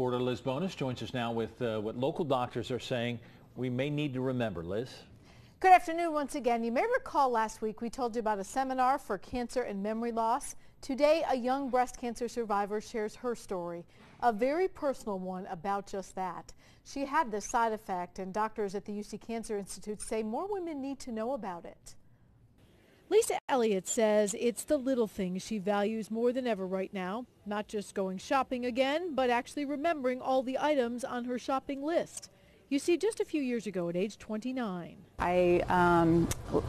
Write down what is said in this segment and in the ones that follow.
reporter Liz Bonis joins us now with what local doctors are saying we may need to remember. Liz? Good afternoon once again. You may recall last week we told you about a seminar for cancer and memory loss. Today, a young breast cancer survivor shares her story, a very personal one about just that. She had this side effect, and doctors at the UC Cancer Institute say more women need to know about it. Lisa Elliott says it's the little things she values more than ever right now. Not just going shopping again, but actually remembering all the items on her shopping list. You see, just a few years ago at age 29. I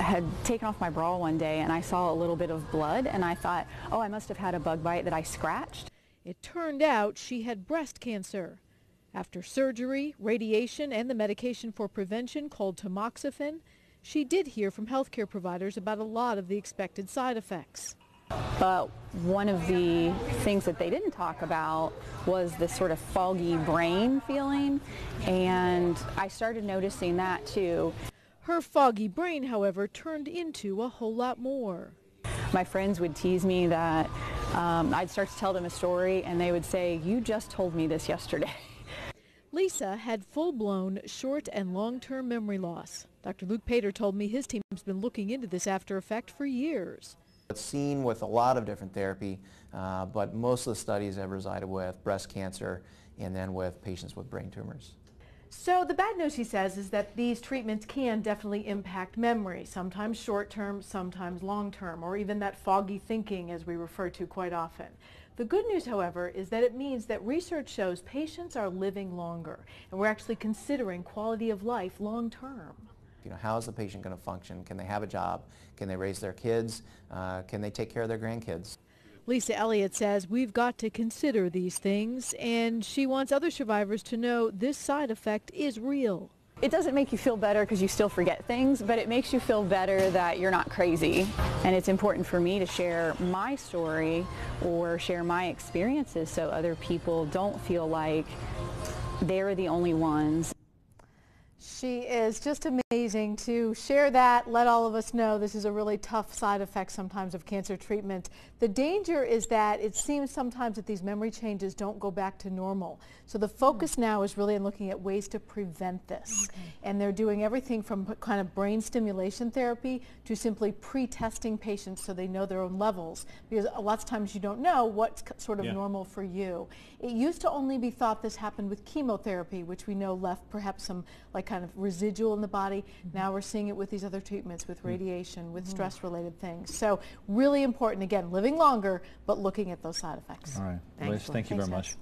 had taken off my bra one day and I saw a little bit of blood and I thought, oh, I must have had a bug bite that I scratched. It turned out she had breast cancer. After surgery, radiation, and the medication for prevention called tamoxifen, she did hear from healthcare providers about a lot of the expected side effects. But one of the things that they didn't talk about was this sort of foggy brain feeling, and I started noticing that too. Her foggy brain, however, turned into a whole lot more. My friends would tease me that I'd start to tell them a story and they would say, "You just told me this yesterday." Lisa had full-blown short and long-term memory loss. Dr. Luke Pater told me his team's been looking into this after effect for years. It's seen with a lot of different therapy, but most of the studies have resided with breast cancer and then with patients with brain tumors. So the bad news, he says, is that these treatments can definitely impact memory, sometimes short-term, sometimes long-term, or even that foggy thinking as we refer to quite often. The good news, however, is that it means that research shows patients are living longer, and we're actually considering quality of life long-term. You know, how is the patient going to function? Can they have a job? Can they raise their kids? Can they take care of their grandkids? Lisa Elliott says we've got to consider these things, and she wants other survivors to know this side effect is real. It doesn't make you feel better because you still forget things, but it makes you feel better that you're not crazy. And it's important for me to share my story or share my experiences so other people don't feel like they're the only ones. She is just amazing to share that, let all of us know this is a really tough side effect sometimes of cancer treatment. The danger is that it seems sometimes that these memory changes don't go back to normal. So the focus now is really in looking at ways to prevent this. Okay. And they're doing everything from kind of brain stimulation therapy to simply pre-testing patients so they know their own levels. Because lots of times you don't know what's sort of normal for you. It used to only be thought this happened with chemotherapy, which we know left perhaps some like kind of residual in the body. Now we're seeing it with these other treatments, with radiation, with stress-related things. So really important, again, living longer, but looking at those side effects. All right. Liz, thank you very much.